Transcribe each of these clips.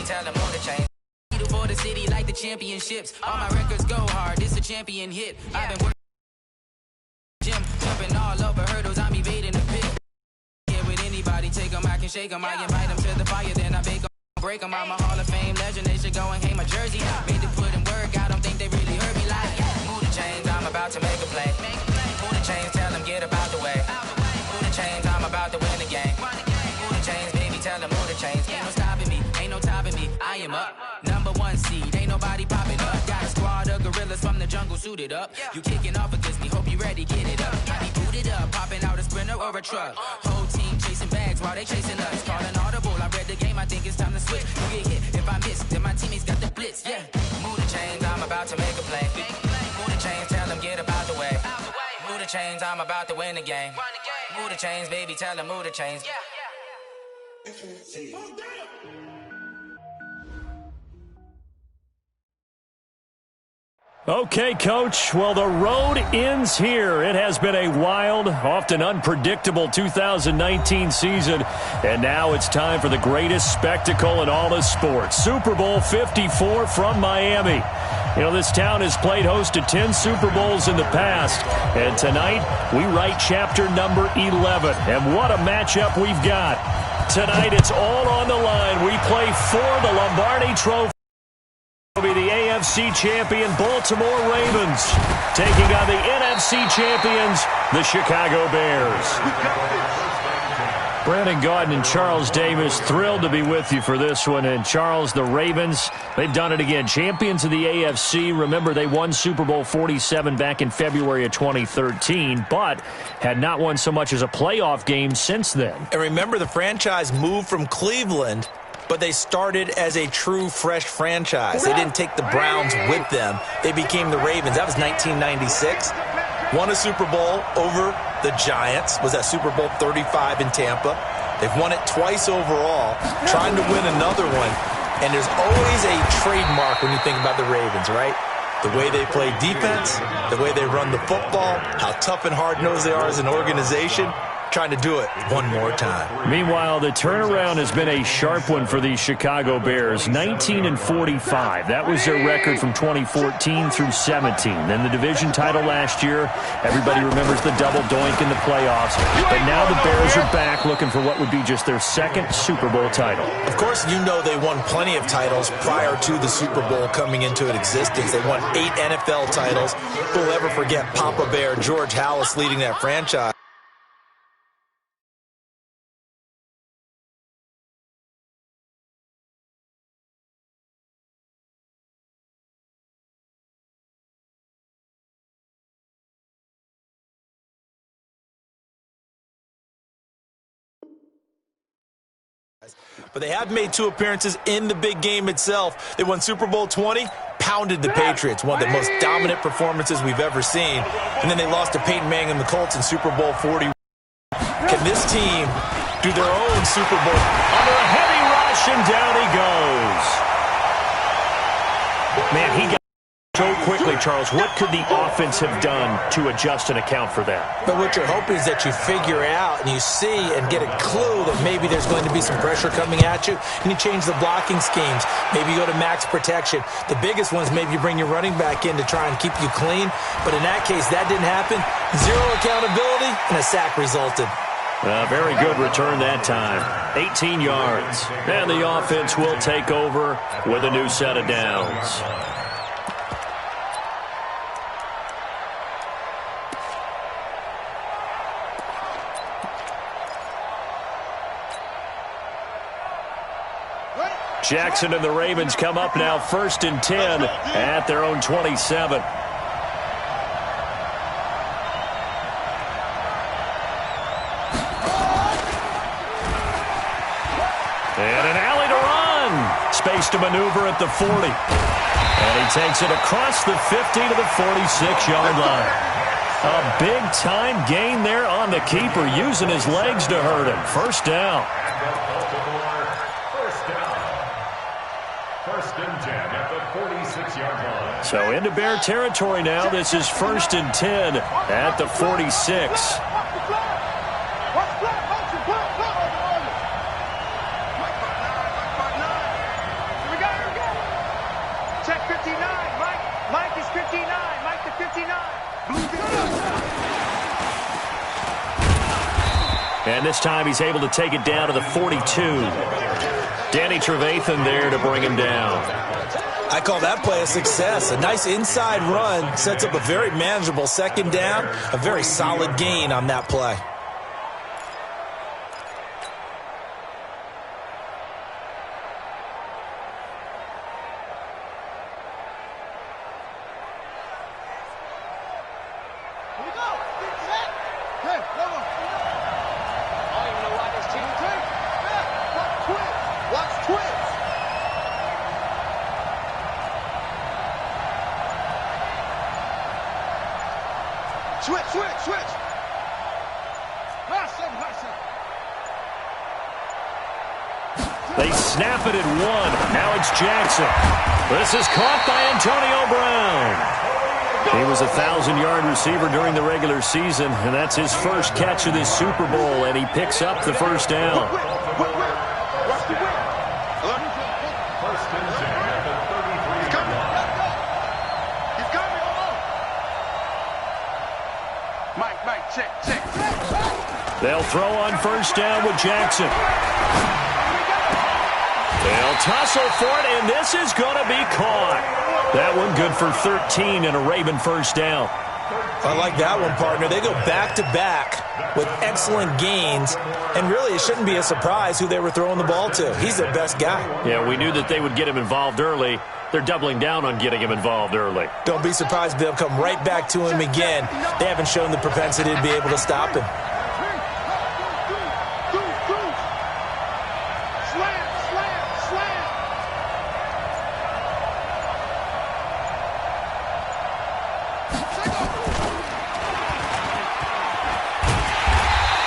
tell them who to change. For the city like the championships. All my records go hard, this a champion hit. I've been working gym, jumping all over hurdles, I'm evading the pit. Here with anybody, take them, I can shake them. I invite them to the fire, then I bake them, break them. I'm a Hall of Fame legend, they should go and hang my jersey. Made to put in work, I don't think they really heard me like, move the chains, I'm about to make a play. Move the chains, tell them get up out the way. Move the chains, I'm about to win the game. Move the chains, baby, tell them move the chains. Ain't no stopping me, ain't no topping me, I am up. Number one seed, ain't nobody popping up. Got a squad of gorillas from the jungle suited up. You kicking off against me, hope you ready, get it up. I be booted up, popping out a sprinter or a truck. Whole team chasing bags while they chasing us. Calling audible, I read the game, I think it's time to switch. You get hit, if I miss, then my teammates got the blitz, yeah. Move the chains, I'm about to make a play. Move the chains, tell them get up out the way. Move the chains, I'm about to win the game. Move the chains, baby, tell them move the chains. Okay, Coach. Well, the road ends here. It has been a wild, often unpredictable 2019 season, and now it's time for the greatest spectacle in all of sports. Super Bowl 54 from Miami. You know, this town has played host to 10 Super Bowls in the past, and tonight we write chapter number 11. And what a matchup we've got. Tonight it's all on the line. We play for the Lombardi Trophy. Will be the AFC champion Baltimore Ravens taking on the NFC champions, the Chicago Bears. Brandon Gaudin and Charles Davis, thrilled to be with you for this one. And Charles, the Ravens, they've done it again. Champions of the AFC. Remember, they won Super Bowl 47 back in February of 2013, but had not won so much as a playoff game since then. And remember, the franchise moved from Cleveland, but they started as a true fresh franchise. They didn't take the Browns with them. They became the Ravens. That was 1996. Won a Super Bowl over the Giants. Was that Super Bowl 35 in Tampa. They've won it twice overall, trying to win another one. And there's always a trademark when you think about the Ravens, right? The way they play defense, the way they run the football, how tough and hard-nosed they are as an organization. Trying to do it one more time. Meanwhile, the turnaround has been a sharp one for these Chicago Bears. 19-45. That was their record from 2014 through 17. Then the division title last year. Everybody remembers the double doink in the playoffs. But now the Bears are back looking for what would be just their second Super Bowl title. Of course, you know they won plenty of titles prior to the Super Bowl coming into existence. They won 8 NFL titles. Who'll ever forget Papa Bear, George Halas leading that franchise? But they have made 2 appearances in the big game itself. They won Super Bowl 20, pounded the Patriots, one of the most dominant performances we've ever seen. And then they lost to Peyton Manning and the Colts in Super Bowl 40. Can this team do their own Super Bowl? Under a heavy rush, and down he goes. Man, he got so quickly, Charles. What could the offense have done to adjust and account for that? But what you're hoping is that you figure out and you see and get a clue that maybe there's going to be some pressure coming at you, and you change the blocking schemes. Maybe you go to max protection. The biggest one is maybe you bring your running back in to try and keep you clean. But in that case, that didn't happen. 0 accountability, and a sack resulted. A very good return that time. 18 yards. And the offense will take over with a new set of downs. Jackson and the Ravens come up now 1st and 10 at their own 27. And an alley to run. Space to maneuver at the 40. And he takes it across the 50 to the 46-yard line. A big-time gain there on the keeper, using his legs to hurt him. First down. So into Bear territory now. This is 1st and 10 at the 46. check 59. Mike is 59. Mike to 59. And this time he's able to take it down to the 42. Danny Trevathan there to bring him down. I call that play a success. A nice inside run sets up a very manageable second down. A very solid gain on that play. Switch. They snap it at one. Now it's Jackson. This is caught by Antonio Brown. He was a 1,000-yard receiver during the regular season, and that's his first catch of this Super Bowl, and he picks up the first down. Check. They'll throw on first down with Jackson. They'll tussle for it, and this is going to be caught. That one good for 13 and a Raven first down. I like that one, partner. They go back-to-back with excellent gains, and really it shouldn't be a surprise who they were throwing the ball to. He's their best guy. Yeah, we knew that they would get him involved early. They're doubling down on getting him involved early. Don't be surprised if they'll come right back to him again. They haven't shown the propensity to be able to stop him.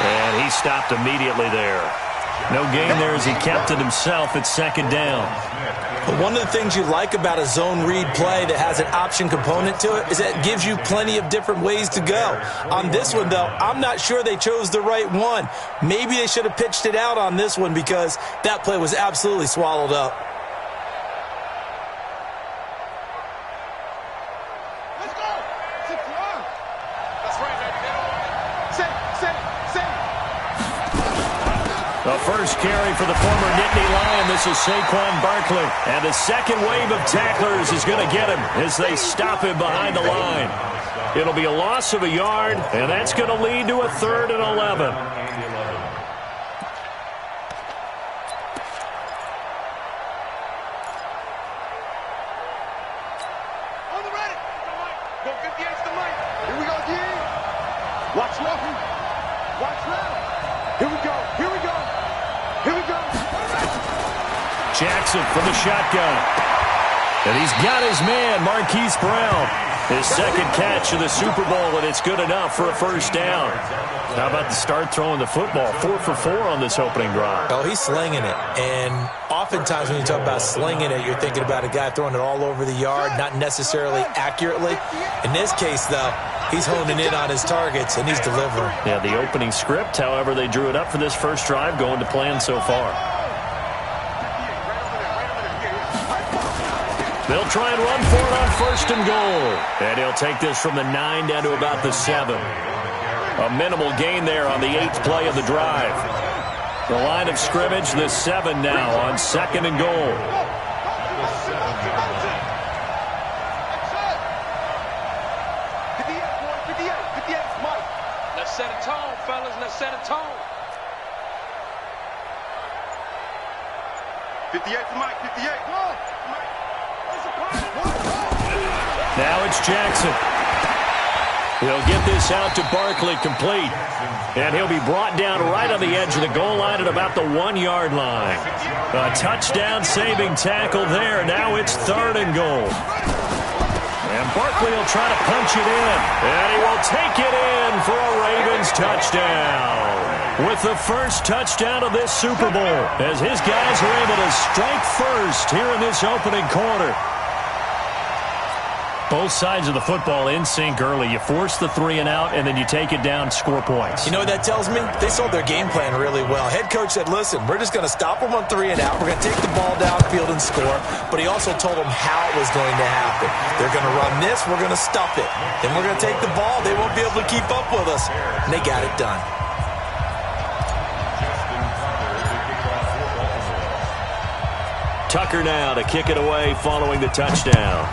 And he stopped immediately there. No gain there as he kept it himself at second down. But one of the things you like about a zone read play that has an option component to it is that it gives you plenty of different ways to go. On this one, though, I'm not sure they chose the right one. Maybe they should have pitched it out on this one because that play was absolutely swallowed up. Let's go. That's right, baby. Say. The first carry for the former Nittany Lion. This is Saquon Barkley. And the second wave of tacklers is going to get him as they stop him behind the line. It'll be a loss of a yard, and that's going to lead to a 3rd and 11. On the ready. Go 58's the mic. Here we go again. Watch now. Here we go. Jackson from the shotgun. And he's got his man, Marquise Brown. His second catch of the Super Bowl, and it's good enough for a first down. How about the start throwing the football? 4 for 4 on this opening drive. Oh, he's slinging it. And oftentimes when you talk about slinging it, you're thinking about a guy throwing it all over the yard, not necessarily accurately. In this case, though, he's honing in on his targets, and he's delivering. Yeah, the opening script, however, they drew it up for this first drive, going to plan so far. They'll try and run for it on 1st and goal. And he'll take this from the 9 down to about the 7. A minimal gain there on the 8th play of the drive. The line of scrimmage, the 7 now on 2nd and goal. Let's set a tone, fellas. Let's set a tone. 58 to Mike. 58. Now it's Jackson. He'll get this out to Barkley, complete. And he'll be brought down right on the edge of the goal line at about the 1-yard line. A touchdown-saving tackle there. Now it's 3rd and goal. And Barkley will try to punch it in. And he will take it in for a Ravens touchdown. With the first touchdown of this Super Bowl, as his guys are able to strike first here in this opening quarter. Both sides of the football in sync early. You force the 3 and out, and then you take it down, score points. You know what that tells me? They sold their game plan really well. Head coach said, listen, we're just going to stop them on 3 and out. We're going to take the ball downfield and score. But he also told them how it was going to happen. They're going to run this. We're going to stuff it. Then we're going to take the ball. They won't be able to keep up with us. And they got it done. Tucker now to kick it away following the touchdown.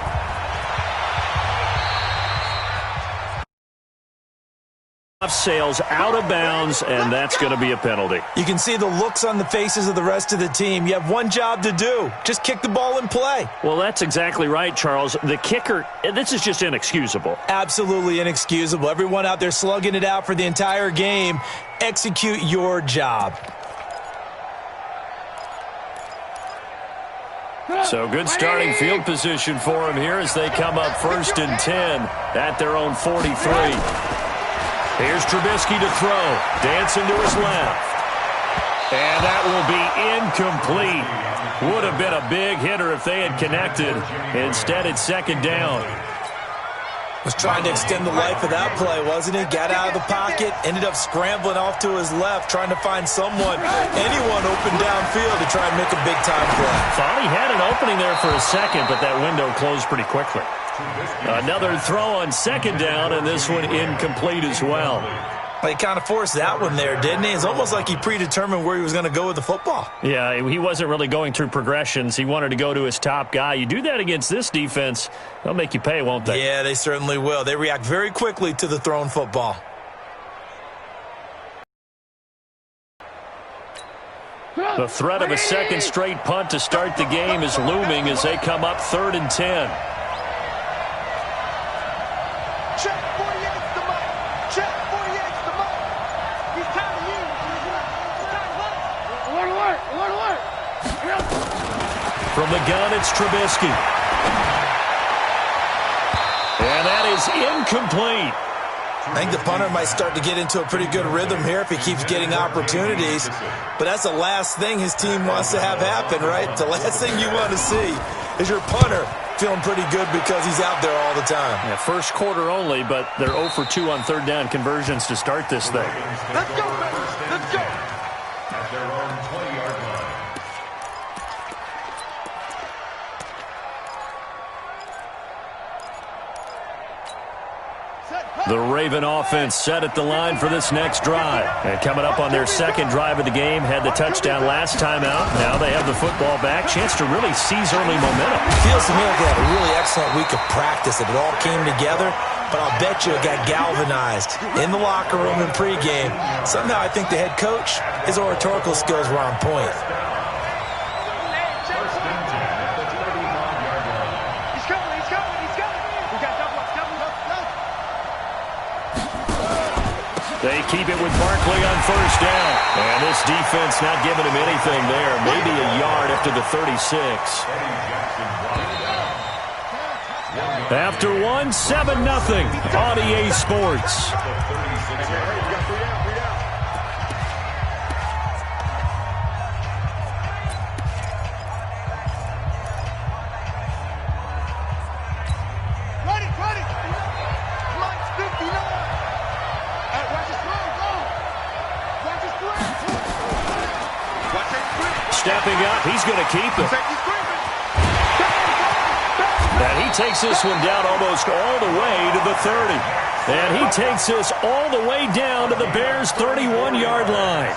Sails out of bounds, and that's going to be a penalty. You can see the looks on the faces of the rest of the team. You have one job to do. Just kick the ball and play. Well, that's exactly right, Charles. The kicker, this is just inexcusable. Absolutely inexcusable. Everyone out there slugging it out for the entire game. Execute your job. So good starting field position for them here as they come up 1st and 10 at their own 43. Here's Trubisky to throw. Dancing to his left. And that will be incomplete. Would have been a big hitter if they had connected. Instead, it's 2nd down. Was trying to extend the life of that play, wasn't he? Got out of the pocket, ended up scrambling off to his left, trying to find anyone open downfield to try and make a big-time play. Thought he had an opening there for a second, but that window closed pretty quickly. Another throw on 2nd down, and this one incomplete as well. He kind of forced that one there, didn't he? It's almost like he predetermined where he was going to go with the football. Yeah, he wasn't really going through progressions. He wanted to go to his top guy. You do that against this defense, they'll make you pay, won't they? Yeah, they certainly will. They react very quickly to the thrown football. The threat of a second straight punt to start the game is looming as they come up 3rd and 10. Check 48's the mark. Check 48's the mark. He's time to use. He's time to work. Alert. From the gun, it's Trubisky. And that is incomplete. I think the punter might start to get into a pretty good rhythm here if he keeps getting opportunities. But that's the last thing his team wants to have happen, right? The last thing you want to see is your punter feeling pretty good because he's out there all the time. Yeah, first quarter only, but they're 0 for 2 on 3rd down conversions to start this thing. Let's go, baby. Let's go. At their own 20-yard line. The Raven offense set at the line for this next drive. And coming up on their 2nd drive of the game, had the touchdown last time out. Now they have the football back. Chance to really seize early momentum. Feels to me like they had a really excellent week of practice. It all came together, but I'll bet you it got galvanized in the locker room in pregame. Somehow I think the head coach, his oratorical skills were on point. They keep it with Barkley on 1st down. And this defense not giving him anything there. Maybe a yard up to the 36. After 1, 7-0 on EA Sports. Stepping up, he's going to keep it. And he takes this one down almost all the way to the 30. And he takes this all the way down to the Bears' 31-yard line.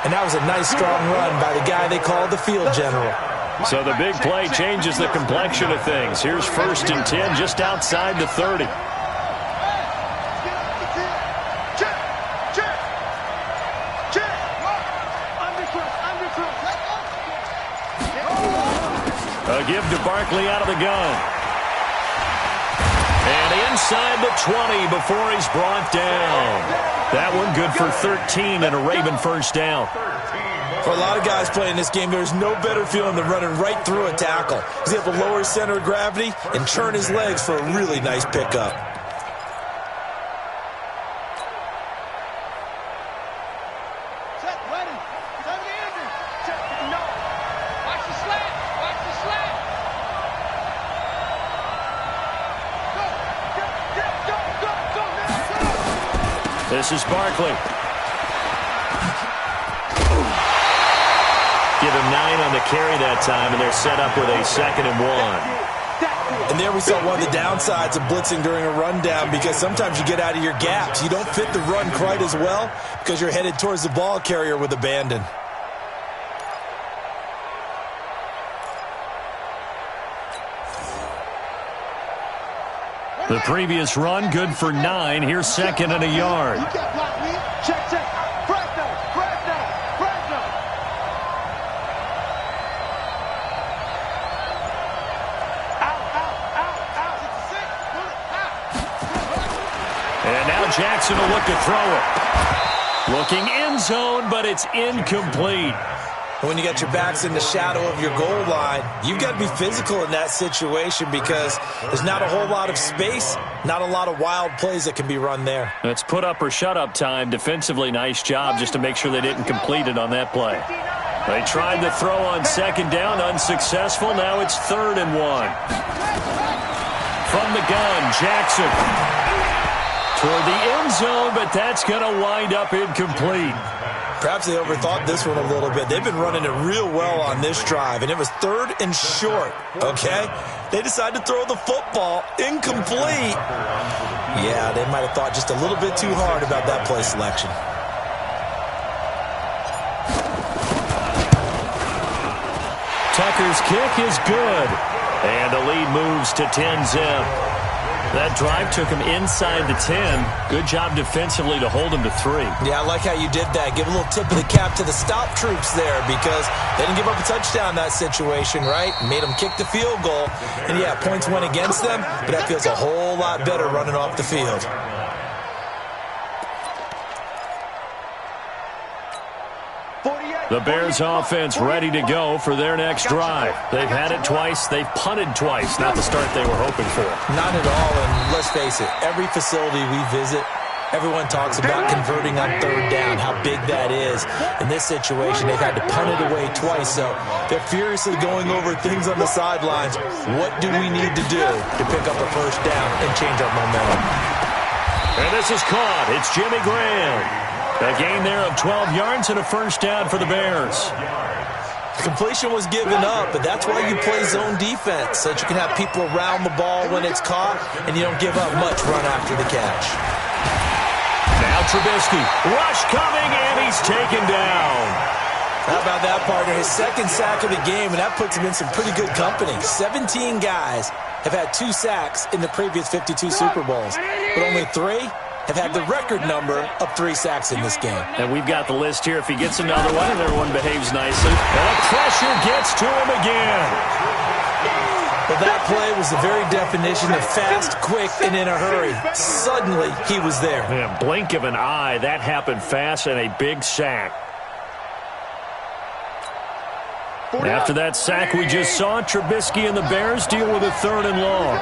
And that was a nice, strong run by the guy they call the field general. So the big play changes the complexion of things. Here's 1st and 10 just outside the 30. A give to Barkley out of the gun. And inside the 20 before he's brought down. That one good for 13 and a Raven 1st down. For a lot of guys playing this game, there's no better feeling than running right through a tackle. He's able to lower his center of gravity and turn his legs for a really nice pickup. This is Barkley. Give him 9 on the carry that time, and they're set up with a 2nd and 1. And there we saw one of the downsides of blitzing during a rundown, because sometimes you get out of your gaps. You don't fit the run quite as well because you're headed towards the ball carrier with abandon. The previous run, good for 9. Here's 2nd and a yard. Check, check. Fresno. Out. It's a 6. And now Jackson will look to throw it. Looking end zone, but it's incomplete. When you got your backs in the shadow of your goal line, you've got to be physical in that situation because there's not a whole lot of space, not a lot of wild plays that can be run there. It's put up or shut up time. Defensively, nice job just to make sure they didn't complete it on that play. They tried the throw on 2nd down, unsuccessful. Now it's 3rd and 1. From the gun, Jackson. Toward the end zone, but that's going to wind up incomplete. Perhaps they overthought this one a little bit. They've been running it real well on this drive, and it was 3rd and short, okay? They decided to throw the football incomplete. Yeah, they might have thought just a little bit too hard about that play selection. Tucker's kick is good, and the lead moves to 10-zip. That drive took him inside the 10. Good job defensively to hold him to 3. Yeah, I like how you did that. Give a little tip of the cap to the stop troops there because they didn't give up a touchdown in that situation, right? Made them kick the field goal. And, yeah, points went against them, but that feels a whole lot better running off the field. The Bears offense ready to go for their next drive. They've had it twice. They've punted twice. Not the start they were hoping for. Not at all, and let's face it, every facility we visit, everyone talks about converting on 3rd down, how big that is. In this situation, they've had to punt it away twice, so they're furiously going over things on the sidelines. What do we need to do to pick up a 1st down and change our momentum? And this is caught. It's Jimmy Graham. A gain there of 12 yards and a 1st down for the Bears. Completion was given up, but that's why you play zone defense, so that you can have people around the ball when it's caught, and you don't give up much run after the catch. Now Trubisky. Rush coming, and he's taken down. How about that, partner? His 2nd sack of the game, and that puts him in some pretty good company. 17 guys have had 2 sacks in the previous 52 Super Bowls, but only 3 have had the record number of 3 sacks in this game. And we've got the list here. If he gets another one and everyone behaves nicely. And the pressure gets to him again. But that play was the very definition of fast, quick, and in a hurry. Suddenly, he was there. Man, blink of an eye. That happened fast and a big sack. After that sack we just saw, Trubisky and the Bears deal with a 3rd and long.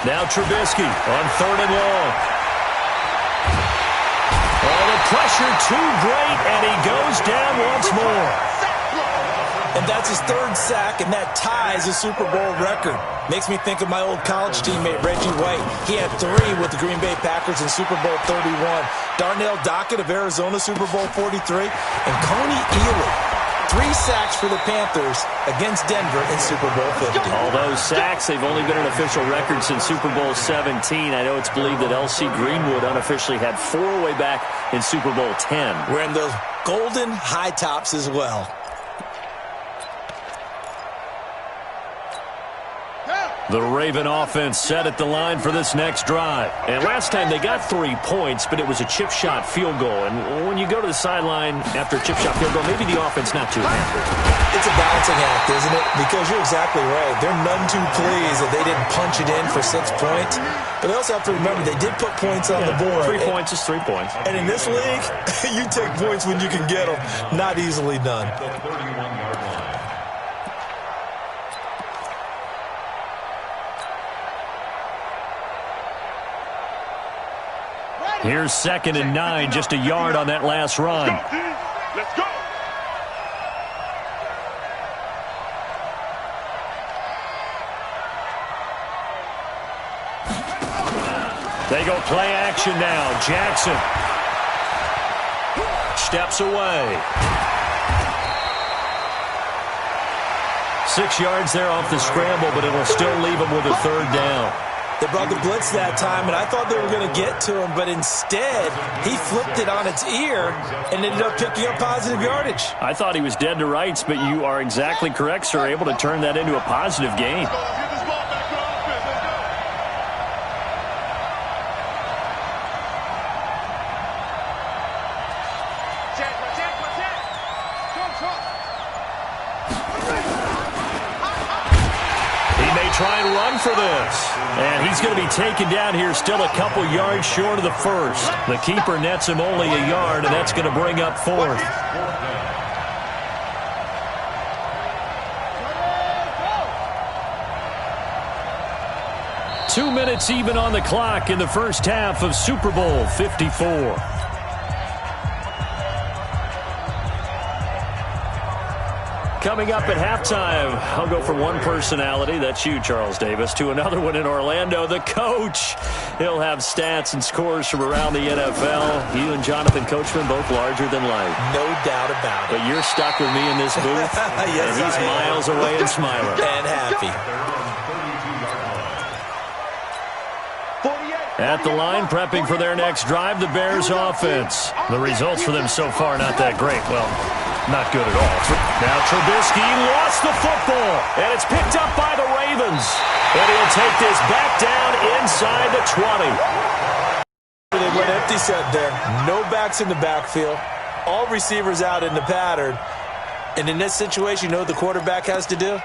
Now Trubisky on 3rd and long. Oh, the pressure too great, and he goes down once more. And that's his 3rd sack, and that ties a Super Bowl record. Makes me think of my old college teammate, Reggie White. He had 3 with the Green Bay Packers in Super Bowl 31. Darnell Dockett of Arizona, Super Bowl 43. And Coney Ealy. 3 sacks for the Panthers against Denver in Super Bowl 50. All those sacks, they've only been an official record since Super Bowl 17. I know it's believed that L.C. Greenwood unofficially had 4 way back in Super Bowl 10. Wearing those golden high tops as well. The Raven offense set at the line for this next drive. And last time they got 3 points, but it was a chip shot field goal. And when you go to the sideline after a chip shot field goal, maybe the offense not too happy. It's a balancing act, isn't it? Because you're exactly right. They're none too pleased that they didn't punch it in for 6 points. But they also have to remember they did put points on the board. 3 points is 3 points. And in this league, you take points when you can get them. Not easily done. Here's 2nd and 9, just a yard on that last run. Let's go. They go play action now. Jackson steps away. 6 yards there off the scramble, but it'll still leave him with a third down. They brought the blitz that time, and I thought they were going to get to him, but instead, he flipped it on its ear and ended up picking up positive yardage. I thought he was dead to rights, but you are exactly correct, sir, able to turn that into a positive gain. Try and run for this. And he's going to be taken down here still a couple yards short of the first. The keeper nets him only a yard, and that's going to bring up fourth. Two minutes even on the clock in the first half of Super Bowl 54. Coming up at halftime, I'll go from one personality, that's you, Charles Davis, to another one in Orlando, the coach. He'll have stats and scores from around the NFL. You and Jonathan Coachman, both larger than life. No doubt about it. But you're stuck with me in this booth, Yes, and he's miles away and smiling. And happy. At the line, prepping for their next drive, the Bears offense. The results for them so far, not that great. Well, not good at all. Now Trubisky lost the football, and it's picked up by the Ravens. And he'll take this back down inside the 20. They went empty set there. No backs in the backfield. All receivers out in the pattern. And in this situation, you know what the quarterback has to do?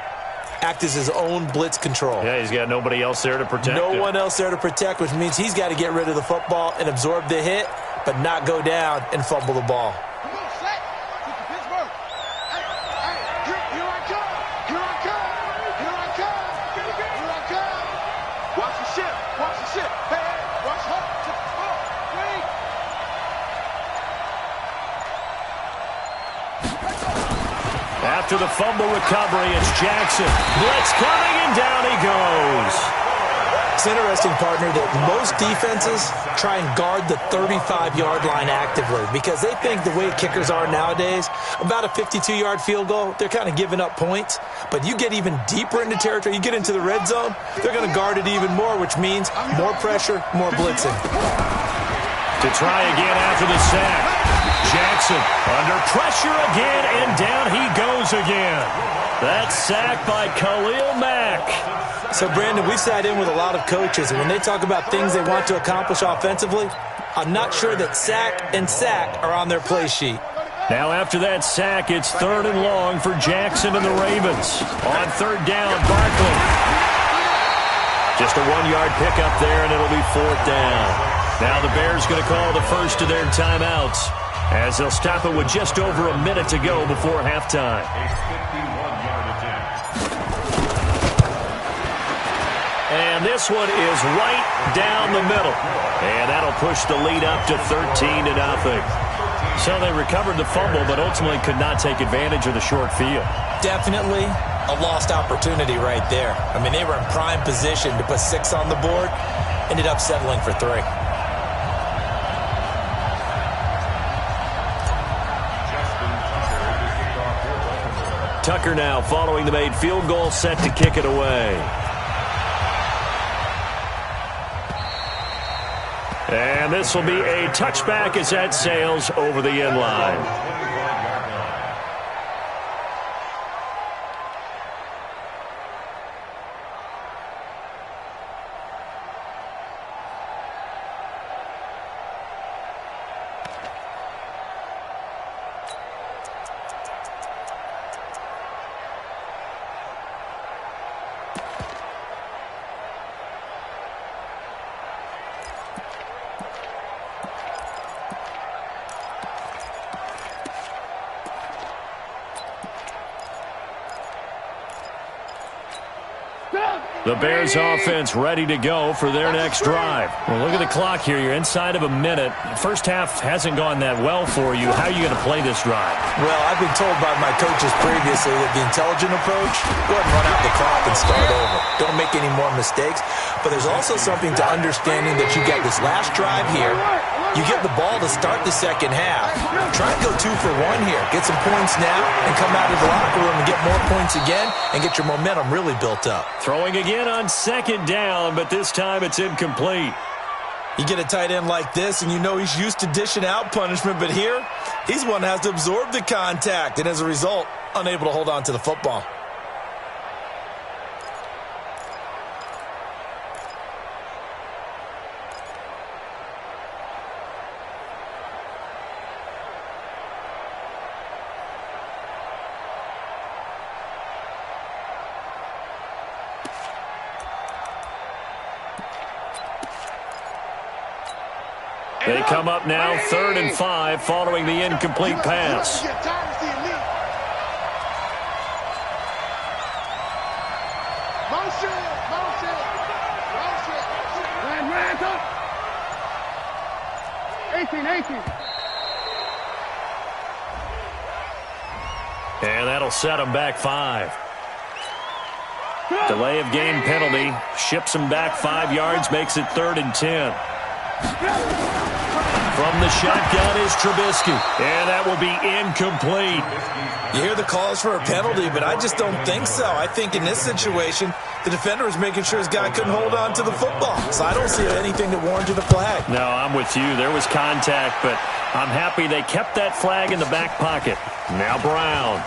Act as his own blitz control. Yeah, he's got nobody else there to protect No him. one else there to protect, which means he's got to get rid of the football and absorb the hit, but not go down and fumble the ball. After the fumble recovery, it's Jackson. Blitz coming, and down he goes. It's interesting, partner, that most defenses try and guard the 35-yard line actively because they think the way kickers are nowadays, about a 52-yard field goal, they're kind of giving up points. But you get even deeper into territory, you get into the red zone, they're going to guard it even more, which means more pressure, more blitzing. To try again after the sack. Jackson under pressure again, and down he goes again. That's sacked by Khalil Mack. So, Brandon, we've sat in with a lot of coaches, and when they talk about things they want to accomplish offensively, I'm not sure that sack and sack are on their play sheet. Now after that sack, it's 3rd and long for Jackson and the Ravens. On 3rd down, Barkley. Just a 1-yard pickup there, and it'll be 4th down. Now the Bears going to call the first of their timeouts, as they'll stop it with just over a minute to go before halftime. A 51-yard attempt. And this one is right down the middle. And that'll push the lead up to 13-0. So they recovered the fumble, but ultimately could not take advantage of the short field. Definitely a lost opportunity right there. I mean, they were in prime position to put 6 on the board, ended up settling for 3. Tucker now following the made field goal, set to kick it away. And this will be a touchback as that sails over the end line. The Bears offense ready to go for their next drive. Well, look at the clock here. You're inside of a minute. First half hasn't gone that well for you. How are you going to play this drive? Well, I've been told by my coaches previously that the intelligent approach, go ahead and run out the clock and start over. Don't make any more mistakes. But there's also something to understanding that you get this last drive here. You get the ball to start the second half. Try and go 2 for 1 here. Get some points now and come out of the locker room and get more points again and get your momentum really built up. Throwing again on second down, but this time it's incomplete. You get a tight end like this, and you know he's used to dishing out punishment, but here, he's one that has to absorb the contact, and as a result, unable to hold on to the football. They come up now 3rd and 5 following the incomplete pass. And that'll set them back 5. Delay of game penalty ships them back 5 yards, makes it 3rd and 10. From the shotgun is Trubisky, and that will be incomplete. You hear the calls for a penalty, but I just don't think so. I think in this situation, the defender was making sure his guy couldn't hold on to the football. So I don't see anything that warranted a flag. No, I'm with you. There was contact, but I'm happy they kept that flag in the back pocket. Now Brown.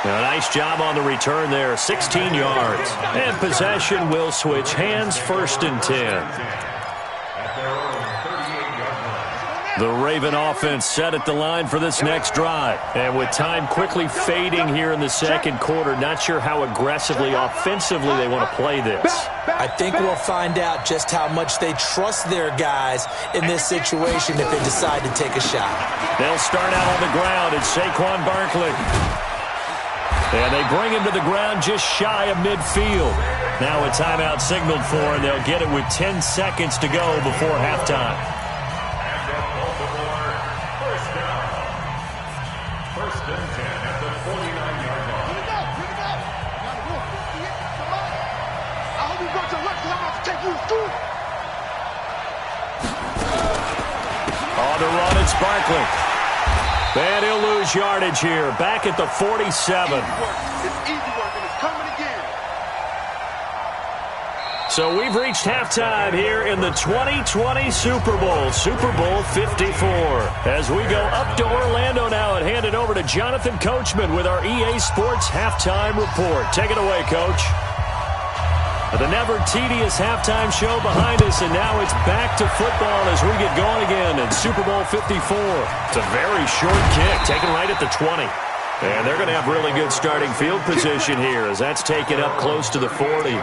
A nice job on the return there, 16 yards. And possession will switch hands, 1st and 10. The Raven offense set at the line for this next drive. And with time quickly fading here in the second quarter, not sure how aggressively, offensively they want to play this. I think we'll find out just how much they trust their guys in this situation if they decide to take a shot. They'll start out on the ground. It's Saquon Barkley. And they bring him to the ground just shy of midfield. Now a timeout signaled for, and they'll get it with 10 seconds to go before halftime. First down. 1st and 10 at the 49-yard line. I hope you go to work because I'm about to take you to school. On the run, it's Barkley. And he'll lose yardage here, back at the 47. It's easy work, and it's coming again. So we've reached halftime here in the 2020 Super Bowl, Super Bowl 54. As we go up to Orlando now and hand it over to Jonathan Coachman with our EA Sports Halftime Report. Take it away, Coach. The never-tedious halftime show behind us, and now it's back to football as we get going again in Super Bowl 54. It's a very short kick, taken right at the 20. And they're going to have really good starting field position here as that's taken up close to the 40.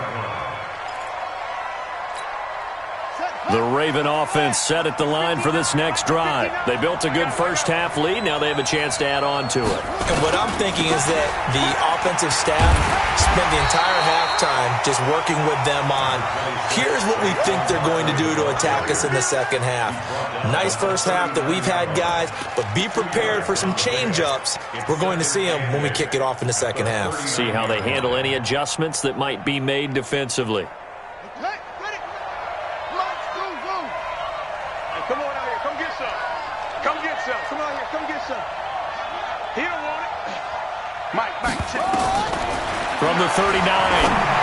The Raven offense set at the line for this next drive. They built a good first-half lead. Now they have a chance to add on to it. And what I'm thinking is that the offensive staff spent the entire halftime just working with them on, here's what we think they're going to do to attack us in the second half. Nice first half that we've had, guys, but be prepared for some change-ups. We're going to see them when we kick it off in the second half. See how they handle any adjustments that might be made defensively. Come on out here. Come get some. Come get some. Come on here. Come get some. He don't want it. Mike, check. From the 39,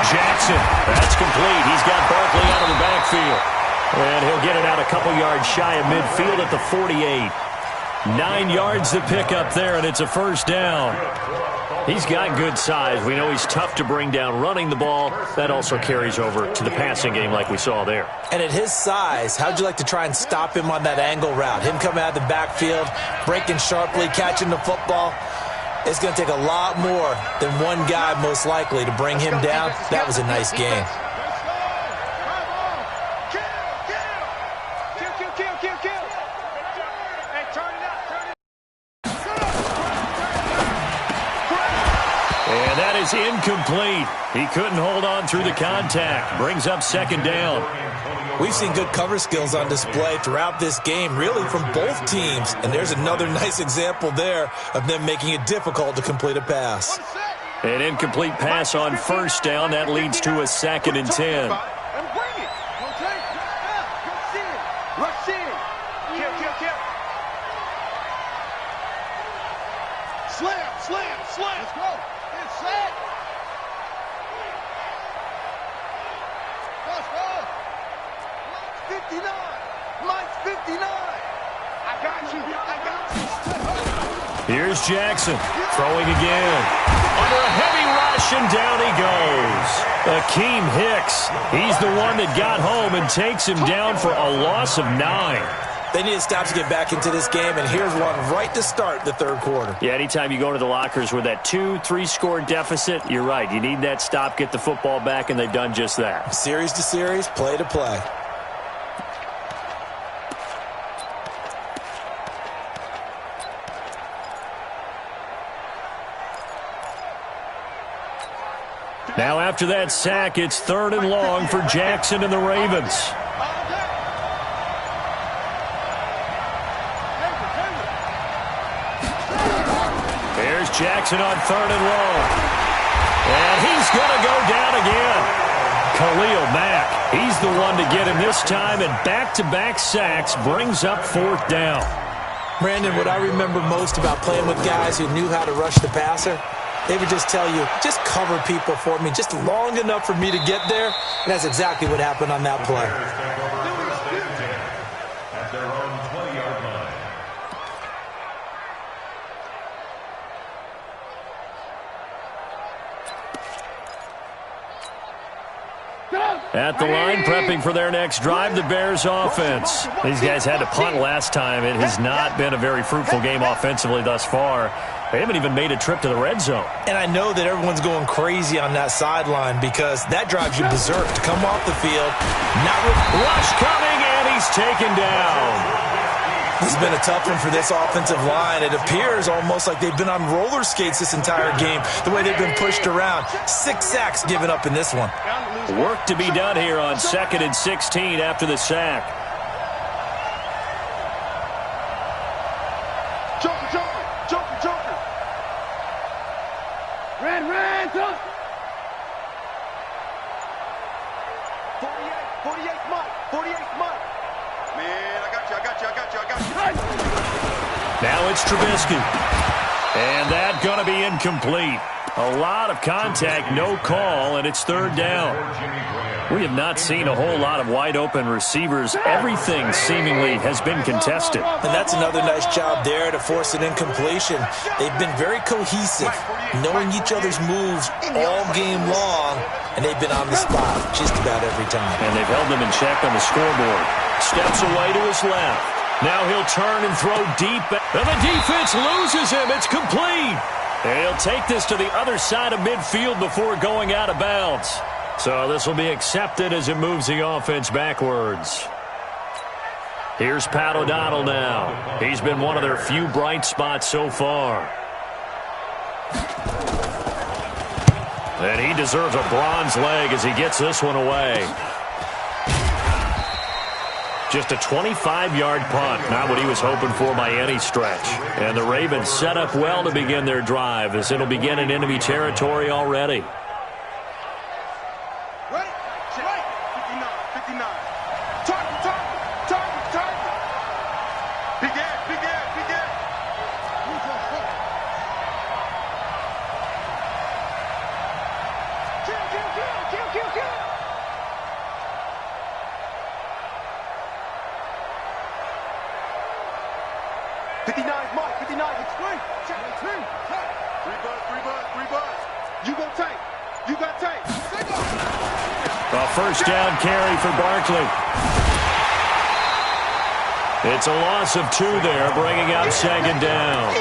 Jackson. That's complete. He's got Barkley out of the backfield. And he'll get it out a couple yards shy of midfield at the 48. 9 yards to pick up there, and it's a first down. He's got good size. We know he's tough to bring down running the ball. That also carries over to the passing game like we saw there. And at his size, how'd you like to try and stop him on that angle route? Him coming out of the backfield, breaking sharply, catching the football. It's going to take a lot more than one guy, most likely, to bring him down. That was a nice game. is incomplete. He couldn't hold on through the contact. Brings up second down. We've seen good cover skills on display throughout this game, really from both teams. And there's another nice example there of them making it difficult to complete a pass. An incomplete pass on first down. That leads to a 2nd and 10. Rush in. Kill. Slam. Let's go. It's set. Let's go. Mike's 59. I got you. Here's Jackson throwing again. Under a heavy rush, and down he goes. Akeem Hicks. He's the one that got home and takes him down for a loss of 9. They need to stop to get back into this game, and here's one right to start the third quarter. Yeah, anytime you go to the lockers with that 2-3 score deficit, you're right. You need that stop, get the football back, and they've done just that. Series to series, play to play. Now after that sack, it's 3rd and long for Jackson and the Ravens. There's Jackson on 3rd and long. And he's going to go down again. Khalil Mack, he's the one to get him this time, and back-to-back sacks brings up 4th down. Brandon, what I remember most about playing with guys who knew how to rush the passer, they would just tell you, just cover people for me, just long enough for me to get there. And that's exactly what happened on that play. At their own 20-yard line. At the line, prepping for their next drive, the Bears offense. These guys had to punt last time. It has not been a very fruitful game offensively thus far. They haven't even made a trip to the red zone. And I know that everyone's going crazy on that sideline because that drives you berserk to come off the field. Rush coming, and he's taken down. This has been a tough one for this offensive line. It appears almost like they've been on roller skates this entire game, the way they've been pushed around. 6 sacks given up in this one. Work to be done here on 2nd and 16 after the sack. Joker. Red, up. 48 Mike. Man, I got you. Now it's Trubisky. And that's going to be incomplete. A lot of contact, no call, and it's 3rd down. We have not seen a whole lot of wide-open receivers. Everything seemingly has been contested. And that's another nice job there to force an incompletion. They've been very cohesive, knowing each other's moves all game long, and they've been on the spot just about every time. And they've held them in check on the scoreboard. Steps away to his left. Now he'll turn and throw deep. And the defense loses him. It's complete. And he'll take this to the other side of midfield before going out of bounds. So this will be accepted as it moves the offense backwards. Here's Pat O'Donnell now. He's been one of their few bright spots so far. And he deserves a bronze leg as he gets this one away. Just a 25-yard punt, not what he was hoping for by any stretch. And the Ravens set up well to begin their drive as it'll begin in enemy territory already. Ready? 59. Target. Big ass. Kill. 59 Mike. 59. It's free. Check. 3 buzz. You go tank. You got tank. A first down carry for Barkley. It's a loss of 2 there, bringing up 2nd down.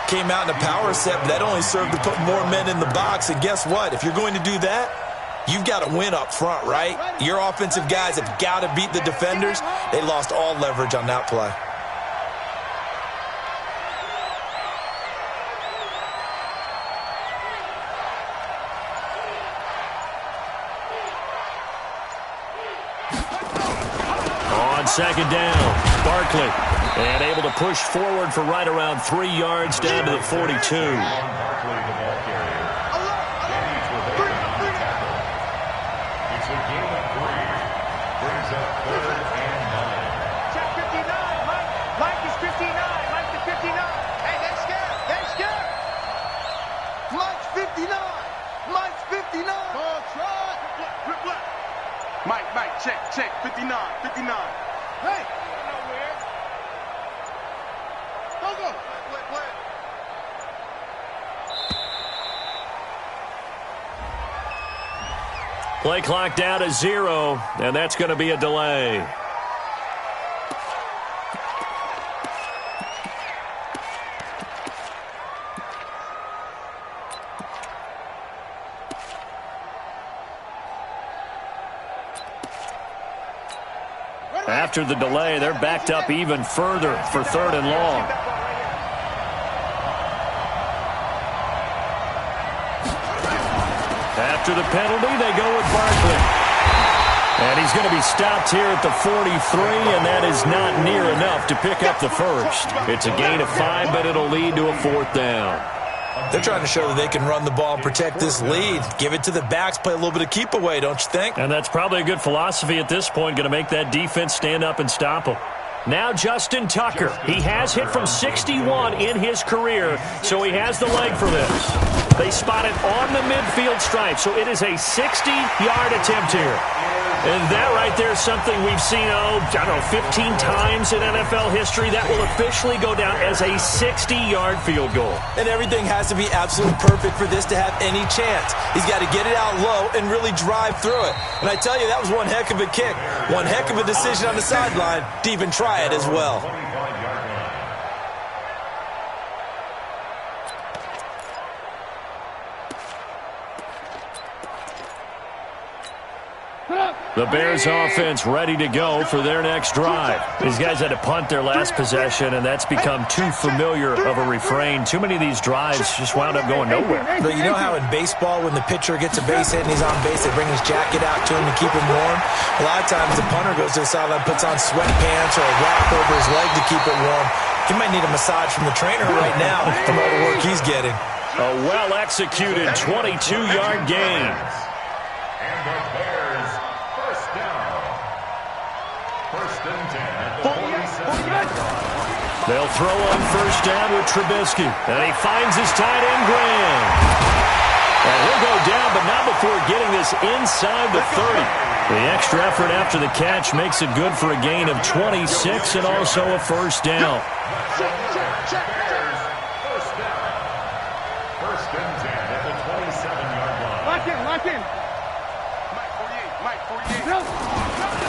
Came out in a power set, but that only served to put more men in the box. And guess what? If you're going to do that, you've got to win up front, right? Your offensive guys have got to beat the defenders. They lost all leverage on that play. second down. Barkley, and able to push forward for right around 3 yards down to the 42. Barkley, the ball carrier. Danny Trevathan on the tackle. It's a gain of 3. Brings up 3rd and 9. Check 59, Mike. Mike is 59. Mike to 59. Hey, they're scared. They're scared. Mike's 59. Mike's 59. Oh, try. Flip, flip. Mike, check. 59. Hey. Go. Flip. Play clock down to 0, and that's going to be a delay. After the delay, they're backed up even further for 3rd and long. After the penalty, they go with Barkley. And he's going to be stopped here at the 43, and that is not near enough to pick up the first. It's a gain of 5, but it'll lead to a 4th down. They're trying to show that they can run the ball and protect this lead. Give it to the backs, play a little bit of keep away, don't you think? And that's probably a good philosophy at this point, going to make that defense stand up and stop them. Now Justin Tucker. He has hit from 61 in his career, so he has the leg for this. They spot it on the midfield stripe, so it is a 60-yard attempt here. And that right there is something we've seen, 15 times in NFL history. That will officially go down as a 60-yard field goal. And everything has to be absolutely perfect for this to have any chance. He's got to get it out low and really drive through it. And I tell you, that was one heck of a kick. One heck of a decision on the sideline to even try it as well. The Bears offense ready to go for their next drive. These guys had to punt their last possession, and that's become too familiar of a refrain. Too many of these drives just wound up going nowhere. But you know how in baseball, when the pitcher gets a base hit and he's on base, they bring his jacket out to him to keep him warm? A lot of times the punter goes to the sideline, puts on sweatpants or a wrap over his leg to keep it warm. He might need a massage from the trainer right now from all the work he's getting. A well-executed 22-yard gain. And the Bears, first down. 1st and 10 at the 47-yard line. They'll throw on first down with Trubisky. And he finds his tight end, Graham. And he'll go down, but not before getting this inside the 30. The extra effort after the catch makes it good for a gain of 26 and also a first down. Bears, first down. 1st and 10 at the 27-yard line. Lock in. Mike 48.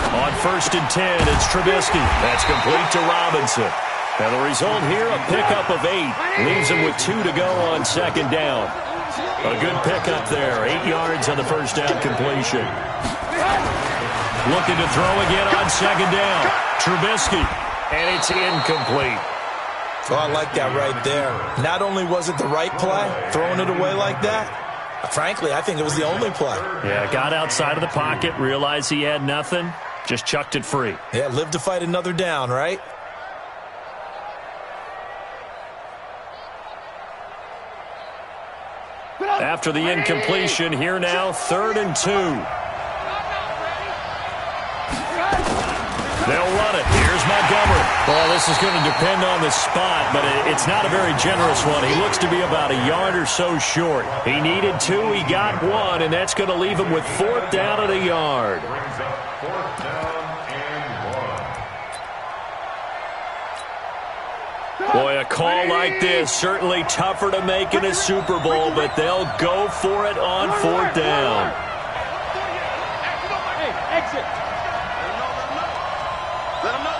On 1st and 10, it's Trubisky. That's complete to Robinson. And the result here, a pickup of 8. Leaves him with 2 to go on 2nd down. A good pickup there. 8 yards on the first down completion. Looking to throw again on 2nd down. Trubisky. And it's incomplete. Oh, I like that right there. Not only was it the right play, throwing it away like that, frankly, I think it was the only play. Yeah, got outside of the pocket, realized he had nothing, just chucked it free. Yeah, live to fight another down, right? After the incompletion, here now, 3rd and 2. They'll run it. Here's Montgomery. Well, this is going to depend on the spot, but it's not a very generous one. He looks to be about a yard or so short. He needed 2. He got 1, and that's going to leave him with 4th down at a yard. Brings up 4th down and 1. Boy, a call like this, certainly tougher to make in a Super Bowl, but they'll go for it on 4th down. Hey, exit. Let him know.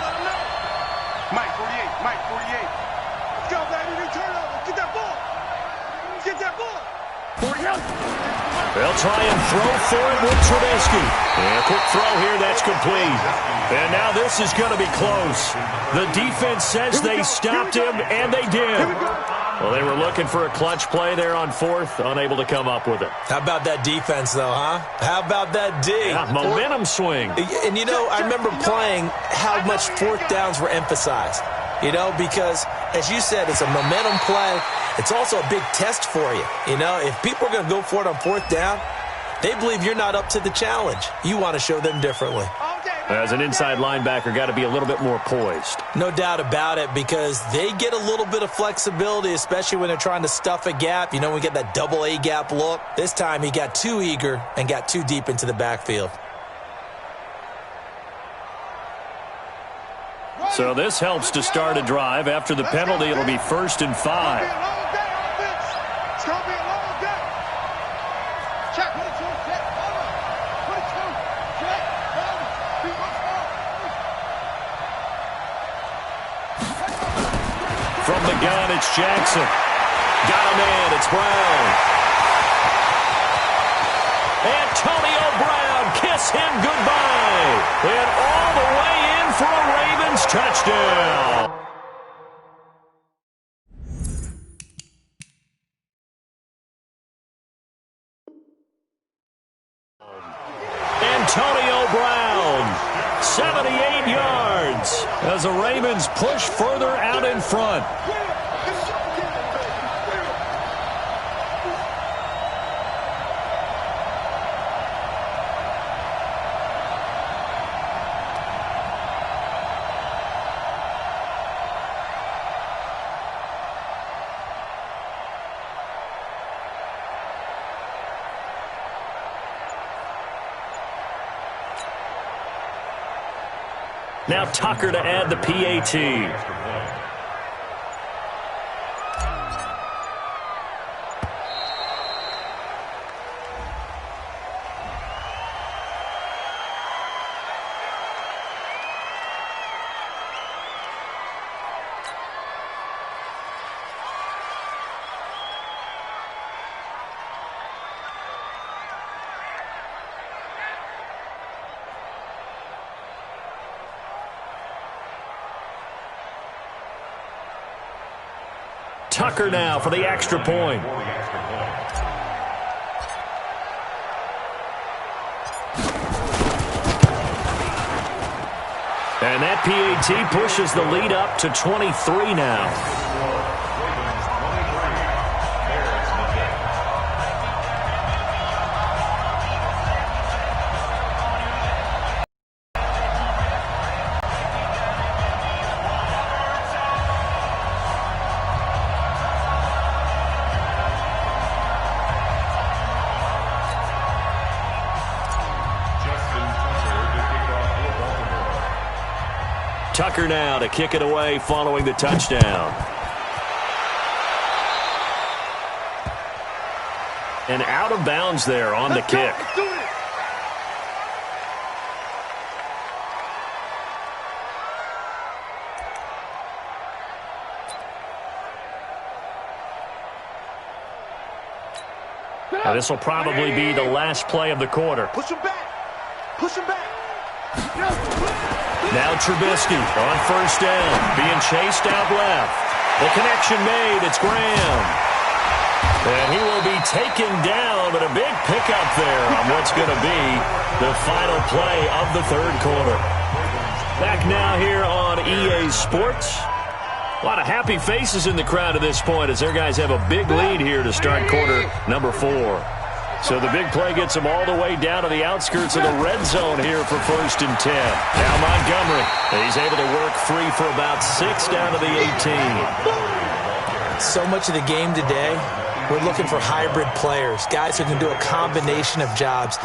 Mike 48. Let's go, baby. Return over. Get that ball. 40. They'll try and throw for it with Trubisky. And a quick throw here, that's complete. And now this is going to be close. The defense says they stopped him, and they did. Well, they were looking for a clutch play there on fourth, unable to come up with it. How about that defense, though, huh? How about that D? Yeah, momentum swing. And, you know, I remember playing how much fourth downs were emphasized, you know, because, as you said, it's a momentum play. It's also a big test for you. You know, if people are going to go for it on fourth down, they believe you're not up to the challenge. You want to show them differently. As an inside linebacker, got to be a little bit more poised. No doubt about it, because they get a little bit of flexibility, especially when they're trying to stuff a gap. You know, we get that double A gap look. This time he got too eager and got too deep into the backfield. So this helps to start a drive. After the penalty, it'll be 1st and 5. It's going to be a long day. Check. From the gun, it's Jackson. Got a man, it's Brown. Antonio Brown, kiss him goodbye. And all the way in for a Ravens touchdown. Antonio Brown, 78 yards, as the Ravens push further out in front. Now Tucker to add the PAT. Tucker now for the extra point. And that PAT pushes the lead up to 23 now. Tucker now to kick it away following the touchdown. And out of bounds there on the kick. Now this will probably be the last play of the quarter. Push him back. Push him back. Now Trubisky on first down, being chased out left. The connection made, it's Graham. And he will be taken down, but a big pickup there on what's going to be the final play of the third quarter. Back now here on EA Sports. A lot of happy faces in the crowd at this point as their guys have a big lead here to start quarter number 4. So the big play gets them all the way down to the outskirts of the red zone here for 1st and 10. Now Montgomery, he's able to work free for about 6 down to the 18. So much of the game today, we're looking for hybrid players, guys who can do a combination of jobs.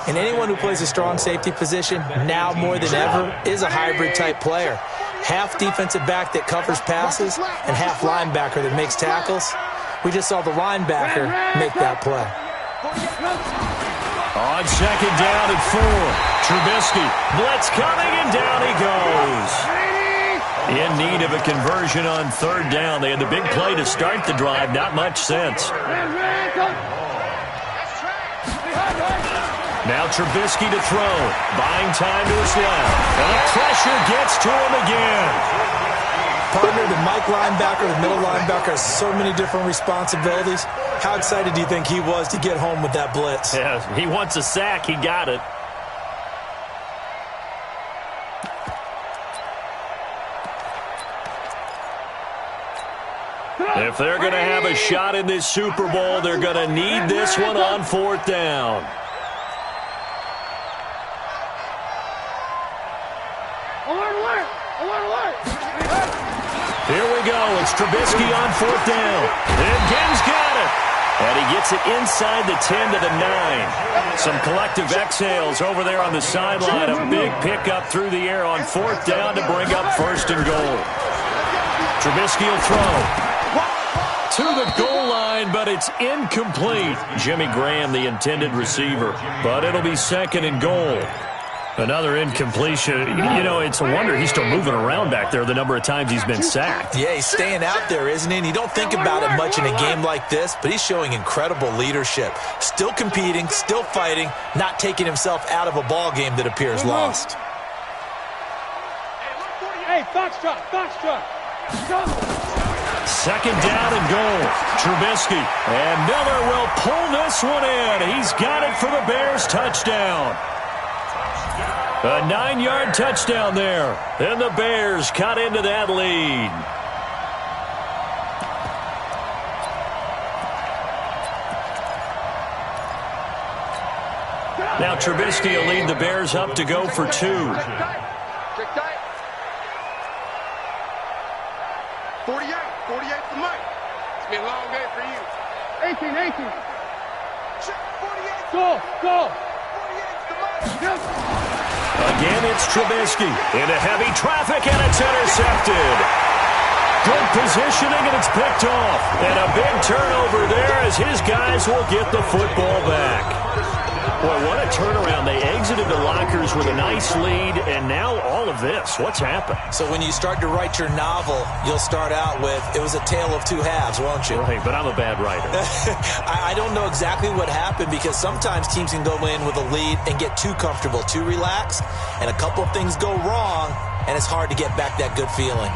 And anyone who plays a strong safety position, now more than ever, is a hybrid-type player. Half defensive back that covers passes and half linebacker that makes tackles. We just saw the linebacker make that play. On second down at 4, Trubisky, blitz coming, and down he goes. In need of a conversion on third down. They had the big play to start the drive, not much sense. Now Trubisky to throw, buying time to his left. And the pressure gets to him again. partner, the Mike linebacker, the middle linebacker, has so many different responsibilities. How excited do you think he was to get home with that blitz? Yeah, he wants a sack. He got it. If they're going to have a shot in this Super Bowl, they're going to need this one on 4th down. Here we go. It's Trubisky on 4th down. And Gibbs got it. And he gets it inside the 10 to the 9. Some collective exhales over there on the sideline. A big pickup through the air on 4th down to bring up 1st and goal. Trubisky will throw to the goal line, but it's incomplete. Jimmy Graham, the intended receiver, but it'll be 2nd and goal. Another incompletion. You know, it's a wonder he's still moving around back there the number of times he's been sacked. Yeah, he's staying out there, isn't he? And you don't think about it much in a game like this, but he's showing incredible leadership. Still competing, still fighting, not taking himself out of a ball game that appears lost. Hey, Foxtrot, Foxtrot. 2nd down and goal. Trubisky. And Miller will pull this one in. He's got it for the Bears touchdown. A 9-yard touchdown there. And the Bears cut into that lead. Now Trubisky will lead the Bears up to go for 2. Check tight. 48 for Mike. It's been a long day for you. 18. Check 48. Go. 48's the Mike. Again, it's Trubisky into heavy traffic, and it's intercepted. Good positioning, and it's picked off. And a big turnover there as his guys will get the football back. Boy, what a turnaround. They exited the lockers with a nice lead, and now all of this. What's happened? So when you start to write your novel, you'll start out with, it was a tale of 2 halves, won't you? Right, but I'm a bad writer. I don't know exactly what happened because sometimes teams can go in with a lead and get too comfortable, too relaxed, and a couple of things go wrong, and it's hard to get back that good feeling.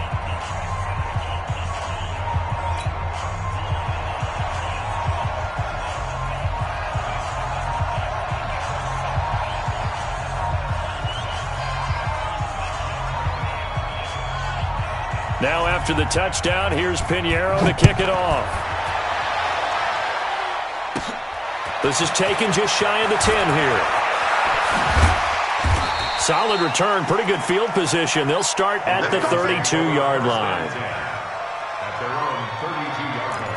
Now after the touchdown, here's Pinheiro to kick it off. This is taken just shy of the 10 here. Solid return, pretty good field position. They'll start at the 32-yard line. At their own 32-yard line.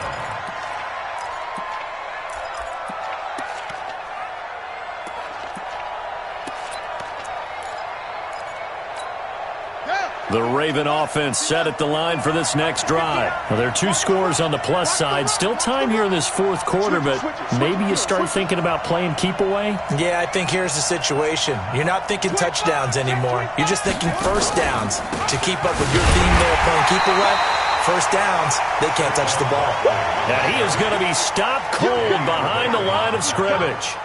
The Raven offense set at the line for this next drive. Well, there are 2 scores on the plus side. Still time here in this 4th quarter, but maybe you start thinking about playing keep away? Yeah, I think here's the situation. You're not thinking touchdowns anymore. You're just thinking 1st downs. To keep up with your theme there playing keep away, 1st downs, they can't touch the ball. And he is going to be stopped cold behind the line of scrimmage.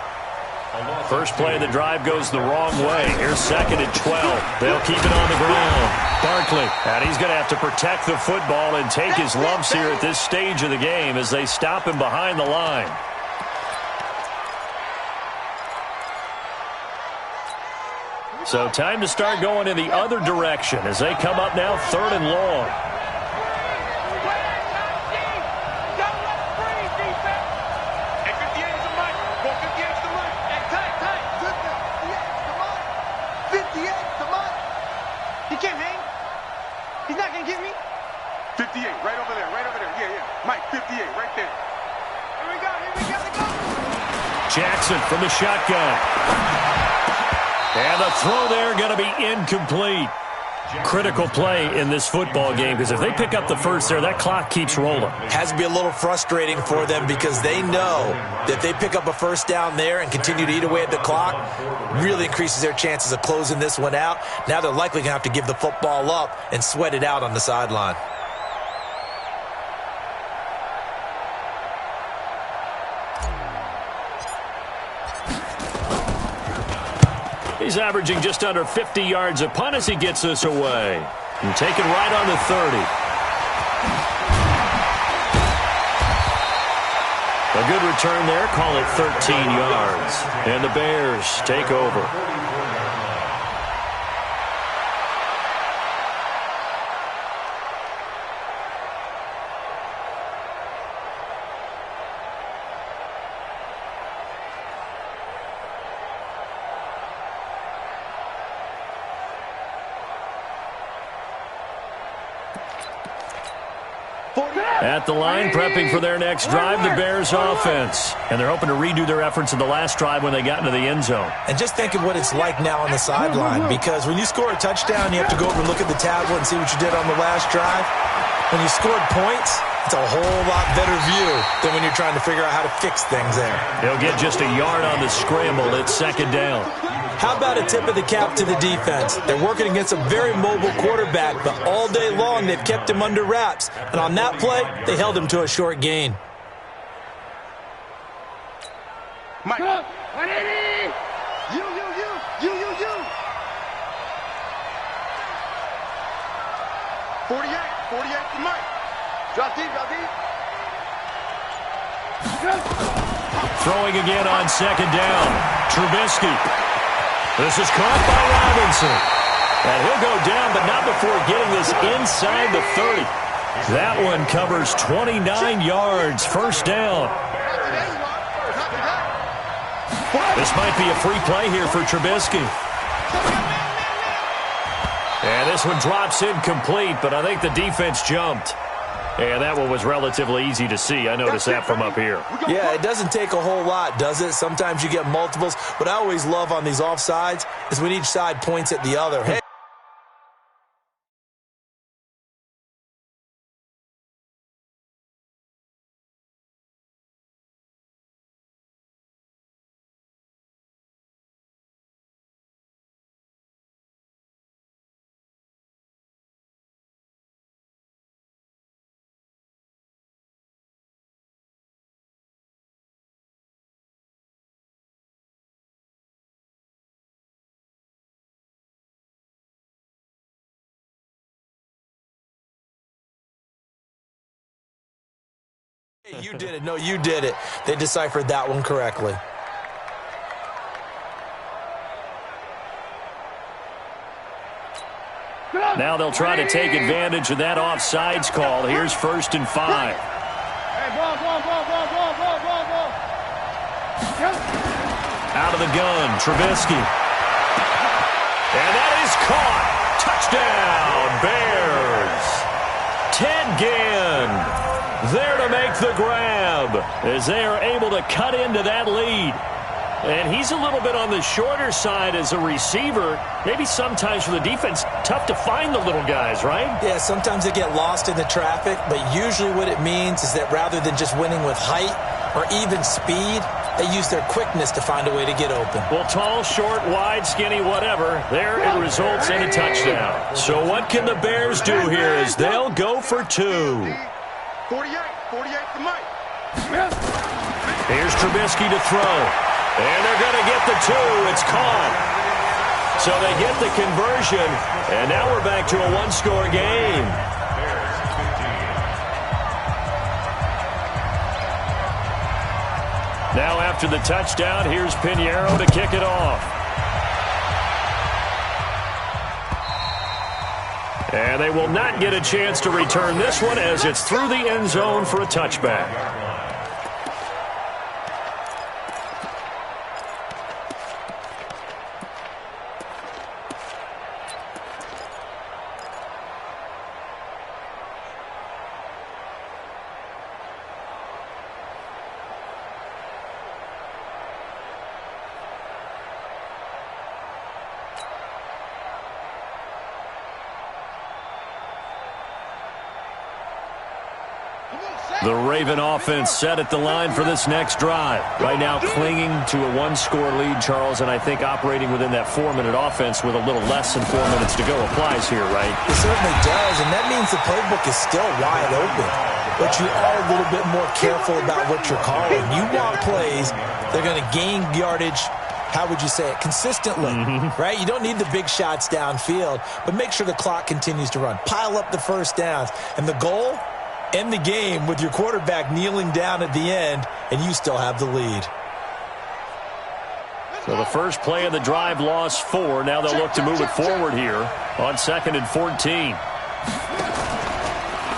First play of the drive goes the wrong way. Here's 2nd and 12. They'll keep it on the ground. Barkley, and he's going to have to protect the football and take his lumps here at this stage of the game as they stop him behind the line. So time to start going in the other direction as they come up now 3rd and long. Jackson from the shotgun. And the throw there going to be incomplete. Critical play in this football game because if they pick up the first there, that clock keeps rolling. Has to be a little frustrating for them because they know that if they pick up a 1st down there and continue to eat away at the clock, really increases their chances of closing this one out. Now they're likely going to have to give the football up and sweat it out on the sideline. He's averaging just under 50 yards a punt as he gets this away. And taken right on the 30. A good return there. Call it 13 yards. And the Bears take over. At the line, prepping for their next drive, the Bears offense. And they're hoping to redo their efforts in the last drive when they got into the end zone. And just think of what it's like now on the sideline, because when you score a touchdown, you have to go over and look at the tablet and see what you did on the last drive. When you scored points, it's a whole lot better view than when you're trying to figure out how to fix things there. He'll get just a yard on the scramble. It's second down. How about a tip of the cap to the defense? They're working against a very mobile quarterback, but all day long they've kept him under wraps. And on that play, they held him to a short gain. Mike. You. 48 to Mike. Drop deep. Throwing again on second down. Trubisky. This is caught by Robinson. And he'll go down, but not before getting this inside the 30. That one covers 29 yards. First down. This might be a free play here for Trubisky. And this one drops incomplete, but I think the defense jumped. And that one was relatively easy to see. I noticed that from up here. Yeah, it doesn't take a whole lot, does it? Sometimes you get multiples. What I always love on these offsides is when each side points at the other. Hey. You did it. No, you did it. They deciphered that one correctly. Now they'll try to take advantage of that offsides call. Here's 1st and 5. Out of the gun, Trubisky. And that is caught. Touchdown, Bears. Ted Ginn there to make the grab as they are able to cut into that lead. And he's a little bit on the shorter side as a receiver. Maybe sometimes for the defense, tough to find the little guys, right? Yeah, sometimes they get lost in the traffic, but usually what it means is that rather than just winning with height or even speed, they use their quickness to find a way to get open. Well, tall, short, wide, skinny, whatever, there it results in a touchdown. So what can the Bears do here as they'll go for 2? 48 to Mike. Here's Trubisky to throw. And they're going to get the 2. It's caught. So they get the conversion. And now we're back to a one-score game. Now after the touchdown, here's Pinheiro to kick it off. And they will not get a chance to return this one as it's through the end zone for a touchback. The Raven offense set at the line for this next drive. Right now clinging to a one-score lead, Charles, and I think operating within that 4-minute offense with a little less than 4 minutes to go applies here, right? It certainly does, and that means the playbook is still wide open. But you are a little bit more careful about what you're calling. You want plays that are going to gain yardage how would you say it, consistently, right? You don't need the big shots downfield, but make sure the clock continues to run. Pile up the first downs. And the goal, end the game with your quarterback kneeling down at the end, and you still have the lead. So the first play of the drive lost 4. Now they'll look to move it forward here on 2nd and 14.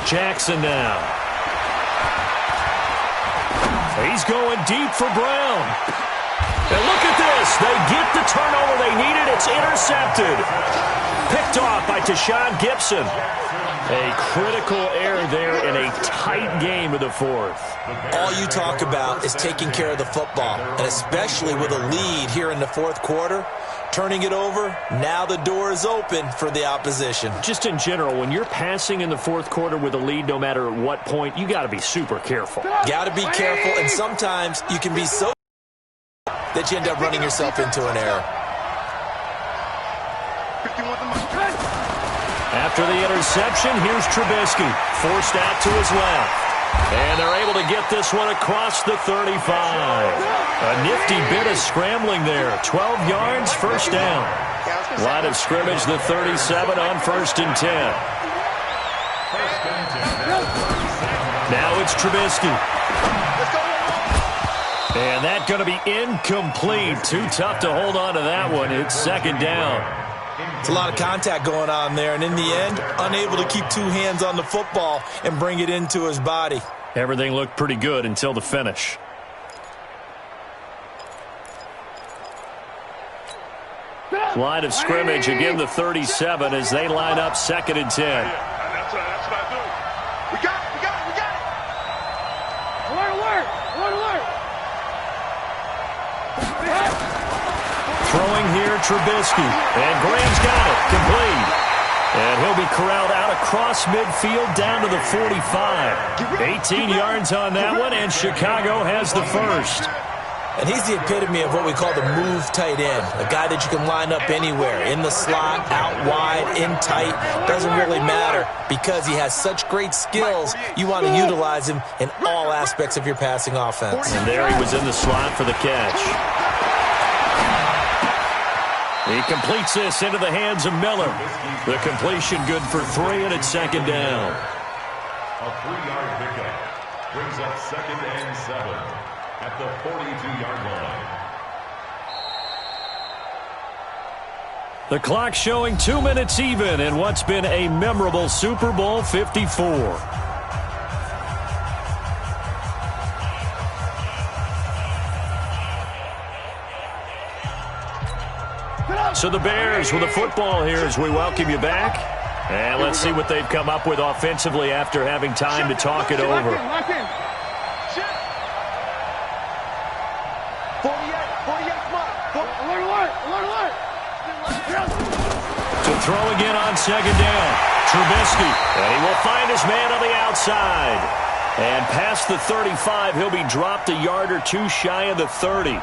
Jackson now. He's going deep for Brown. And look at this. They get the turnover they needed. It's intercepted. Picked off by Tashawn Gibson. A critical error there in a tight game of the 4th. All you talk about is taking care of the football, and especially with a lead here in the 4th quarter, turning it over, now the door is open for the opposition. Just in general, when you're passing in the 4th quarter with a lead, no matter at what point, you got to be super careful. Got to be careful, and sometimes you can be so that you end up running yourself into an error. After the interception, here's Trubisky, forced out to his left. And they're able to get this one across the 35. A nifty bit of scrambling there. 12 yards, first down. Line of scrimmage, the 37 on 1st and 10. Now it's Trubisky. And that's going to be incomplete. Too tough to hold on to that one. It's 2nd down. It's a lot of contact going on there, and in the end, unable to keep 2 hands on the football and bring it into his body. Everything looked pretty good until the finish. Line of scrimmage, again the 37 as they line up 2nd and 10. That's what I do. We got it. Alert. Throwing here, Trubisky. And Graham's got it. Complete. And he'll be corralled out across midfield down to the 45. 18 yards on that one, and Chicago has the first. And he's the epitome of what we call the move tight end. A guy that you can line up anywhere, in the slot, out wide, in tight. Doesn't really matter because he has such great skills. You want to utilize him in all aspects of your passing offense. And there he was in the slot for the catch. He completes this into the hands of Miller. The completion good for 3, and it's 2nd down. A 3-yard pickup brings up 2nd and 7 at the 42-yard line. The clock showing 2 minutes even in what's been a memorable Super Bowl 54. So the Bears with the football here as we welcome you back. And let's see what they've come up with offensively after having time to talk it over. 48, alert. To throw again on 2nd down. Trubisky. And he will find his man on the outside. And past the 35, he'll be dropped a yard or 2 shy of the 30.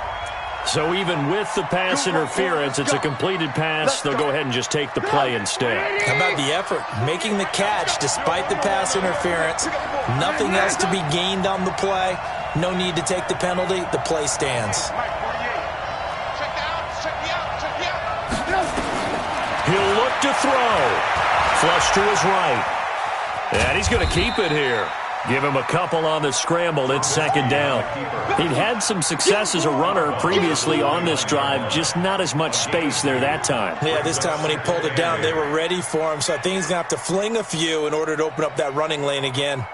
So even with the pass interference, it's a completed pass. They'll go ahead and just take the play instead. How about the effort? Making the catch despite the pass interference. Nothing else to be gained on the play. No need to take the penalty. The play stands. He'll look to throw. Flush to his right. And he's going to keep it here. Give him a couple on the scramble. It's 2nd down. He'd had some success as a runner previously on this drive, just not as much space there that time. Yeah, this time when he pulled it down, they were ready for him. So I think he's going to have to fling a few in order to open up that running lane again.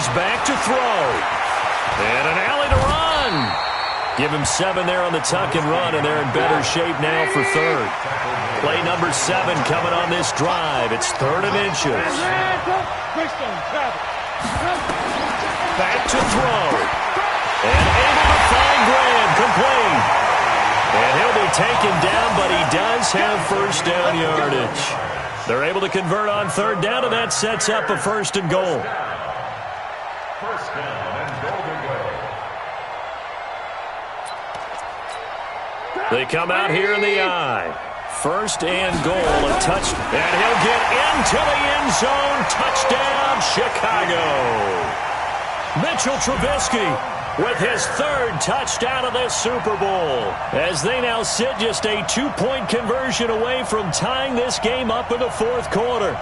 He's back to throw. And an alley to run. Give him 7 there on the tuck and run, and they're in better shape now for third. Play number 7 coming on this drive. It's 3rd and inches. Back to throw. And able to find Graham, complete. And he'll be taken down, but he does have first down yardage. They're able to convert on 3rd down, and that sets up a 1st and goal. First down and goal to go. They come out here in the I. 1st and goal, a touch, and he'll get into the end zone. Touchdown, Chicago. Mitchell Trubisky with his 3rd touchdown of this Super Bowl, as they now sit just a 2-point conversion away from tying this game up in the 4th quarter.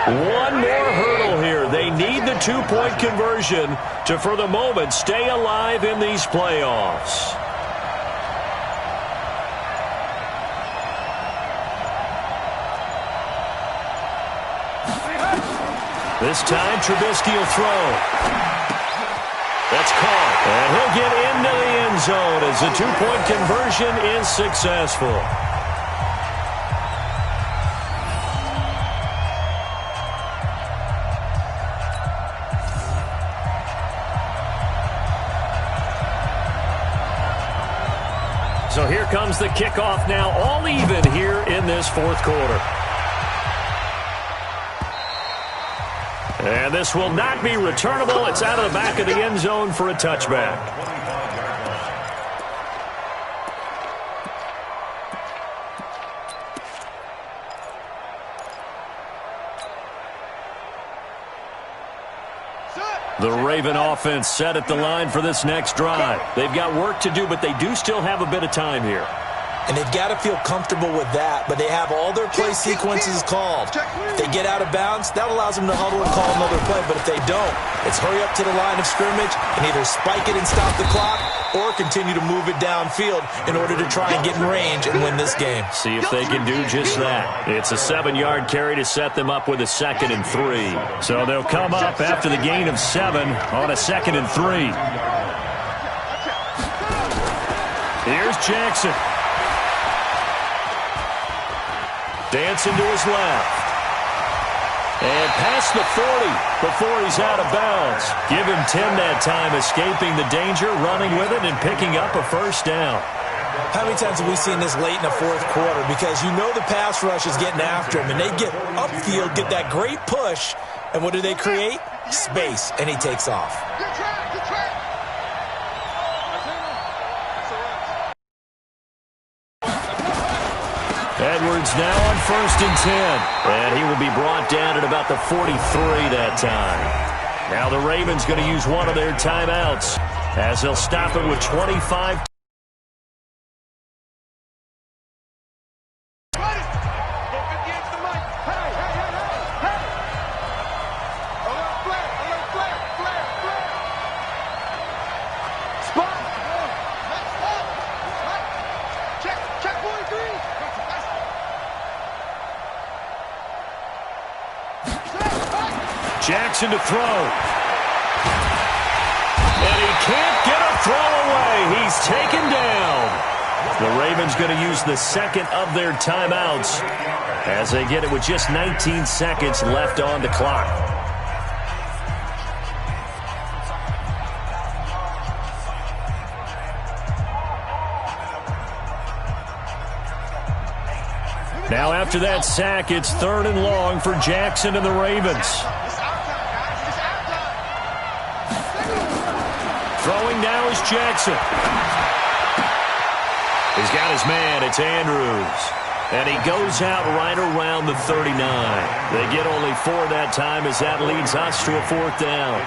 One more hurdle here. They need the 2-point conversion to, for the moment, stay alive in these playoffs. This time, Trubisky will throw. That's caught. And he'll get into the end zone as the 2-point conversion is successful. So here comes the kickoff now, all even here in this 4th quarter. And this will not be returnable. It's out of the back of the end zone for a touchback. The Raven offense set at the line for this next drive. They've got work to do, but they do still have a bit of time here. And they've got to feel comfortable with that, but they have all their play sequences called. If they get out of bounds, that allows them to huddle and call another play, but if they don't, it's hurry up to the line of scrimmage and either spike it and stop the clock or continue to move it downfield in order to try and get in range and win this game. See if they can do just that. It's a 7-yard carry to set them up with a 2nd and 3. So they'll come up after the gain of 7 on a 2nd and 3. Here's Jackson. Dancing to his left. And past the 40 before he's out of bounds. Give him 10 that time, escaping the danger, running with it, and picking up a 1st down. How many times have we seen this late in the 4th quarter? Because you know the pass rush is getting after him, and they get upfield, get that great push, and what do they create? Space, and he takes off. Good try, good try. Edwards now on 1st and 10. And he will be brought down at about the 43 that time. Now the Ravens going to use one of their timeouts as they'll stop it with 25. Jackson to throw. And he can't get a throw away. He's taken down. The Ravens going to use the 2nd of their timeouts as they get it with just 19 seconds left on the clock. Now after that sack, it's 3rd and long for Jackson and the Ravens. Throwing now is Jackson. He's got his man. It's Andrews. And he goes out right around the 39. They get only 4 that time as that leads us to a 4th down.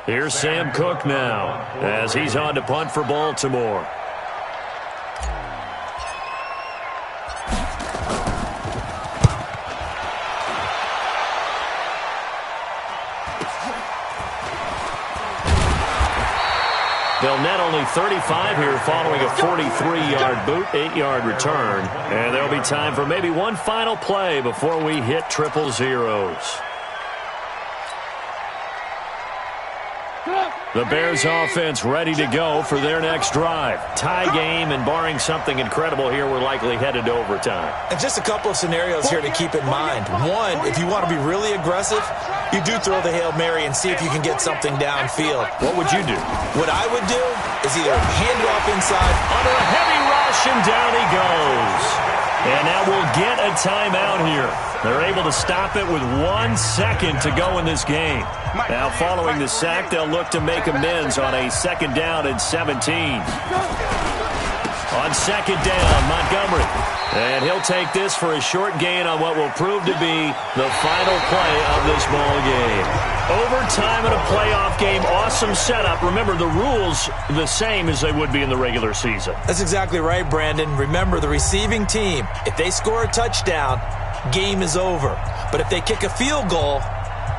Here's Sam Cook now as he's on to punt for Baltimore. They'll net only 35 here following a 43-yard boot, 8-yard return. And there'll be time for maybe one final play before we hit triple zeros. The Bears offense ready to go for their next drive. Tie game, and barring something incredible here, we're likely headed to overtime. And just a couple of scenarios here to keep in mind. One, if you want to be really aggressive, you do throw the Hail Mary and see if you can get something downfield. What would you do? What I would do is either hand it off inside. Under a heavy rush, and down he goes. And now we'll get a timeout here. They're able to stop it with 1 second to go in this game. Now, following the sack, they'll look to make amends on a 2nd down and 17. On 2nd down, Montgomery. And he'll take this for a short gain on what will prove to be the final play of this ball game. Overtime in a playoff game, awesome setup. Remember, the rules the same as they would be in the regular season. That's exactly right, Brandon. Remember, the receiving team, if they score a touchdown, game is over. But if they kick a field goal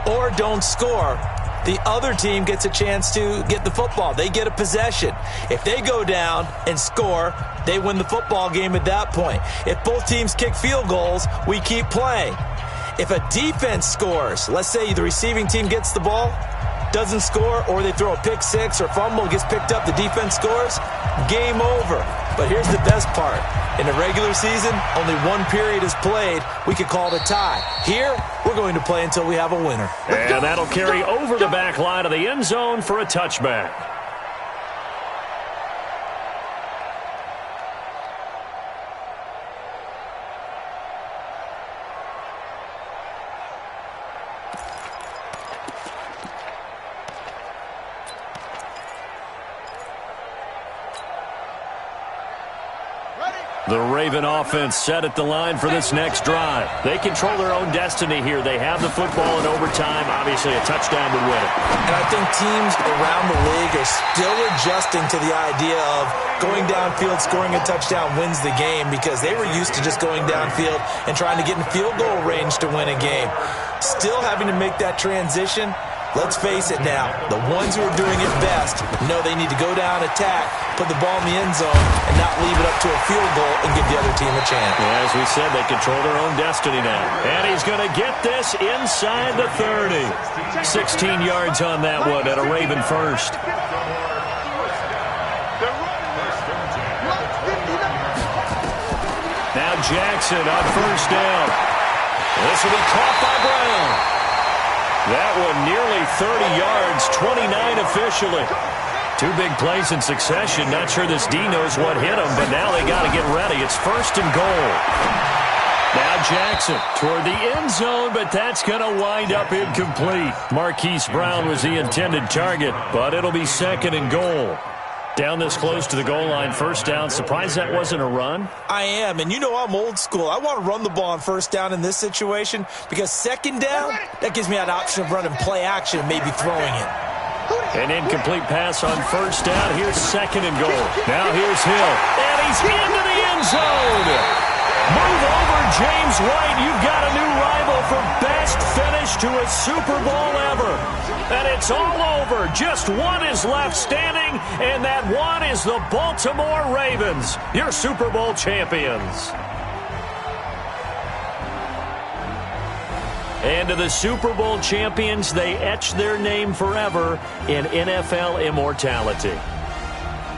or don't score, the other team gets a chance to get the football. They get a possession. If they go down and score, they win the football game at that point. If both teams kick field goals, we keep playing. If a defense scores, let's say the receiving team gets the ball, doesn't score, or they throw a pick six or fumble, gets picked up, the defense scores, game over. But here's the best part. In the regular season, only one period is played. We could call it a tie. Here, we're going to play until we have a winner. And that'll carry over the back line of the end zone for a touchback. The Raven offense set at the line for this next drive. They control their own destiny here. They have the football in overtime. Obviously, a touchdown would win it. And I think teams around the league are still adjusting to the idea of going downfield, scoring a touchdown wins the game, because they were used to just going downfield and trying to get in field goal range to win a game. Still having to make that transition. Let's face it now, the ones who are doing it best know they need to go down, attack, put the ball in the end zone, and not leave it up to a field goal and give the other team a chance. Yeah, as we said, they control their own destiny now. And he's going to get this inside the 30. 16 yards on that one at a Raven first. Now Jackson on 1st down. This will be caught by Brown. That one nearly 30 yards, 29 officially. 2 big plays in succession. Not sure this D knows what hit him, but now they got to get ready. It's 1st and goal. Now Jackson toward the end zone, but that's going to wind up incomplete. Marquise Brown was the intended target, but it'll be 2nd and goal. Down this close to the goal line, 1st down. Surprised that wasn't a run? I am, and you know I'm old school. I want to run the ball on 1st down in this situation, because 2nd down, that gives me that option of running play action and maybe throwing it. An incomplete pass on 1st down. Here's 2nd and goal. Now here's Hill, and he's into the end zone. Move over, James White. You've got a new rival for best finish to a Super Bowl ever. And it's all over. Just one is left standing, and that one is the Baltimore Ravens, your Super Bowl champions. And to the Super Bowl champions, they etch their name forever in NFL immortality.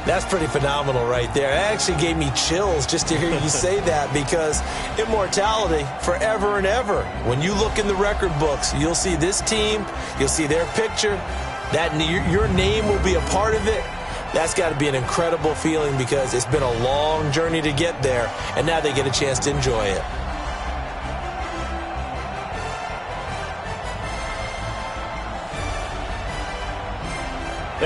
That's pretty phenomenal right there. It actually gave me chills just to hear you say that, because immortality forever and ever. When you look in the record books, you'll see this team, you'll see their picture, that your name will be a part of it. That's got to be an incredible feeling, because it's been a long journey to get there, and now they get a chance to enjoy it.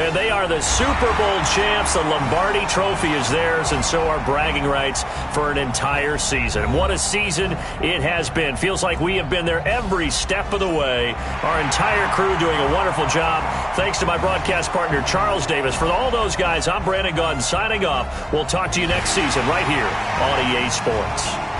And they are the Super Bowl champs. The Lombardi Trophy is theirs, and so are bragging rights for an entire season. What a season it has been. Feels like we have been there every step of the way. Our entire crew doing a wonderful job. Thanks to my broadcast partner, Charles Davis. For all those guys, I'm Brandon Gaudin signing off. We'll talk to you next season right here on EA Sports.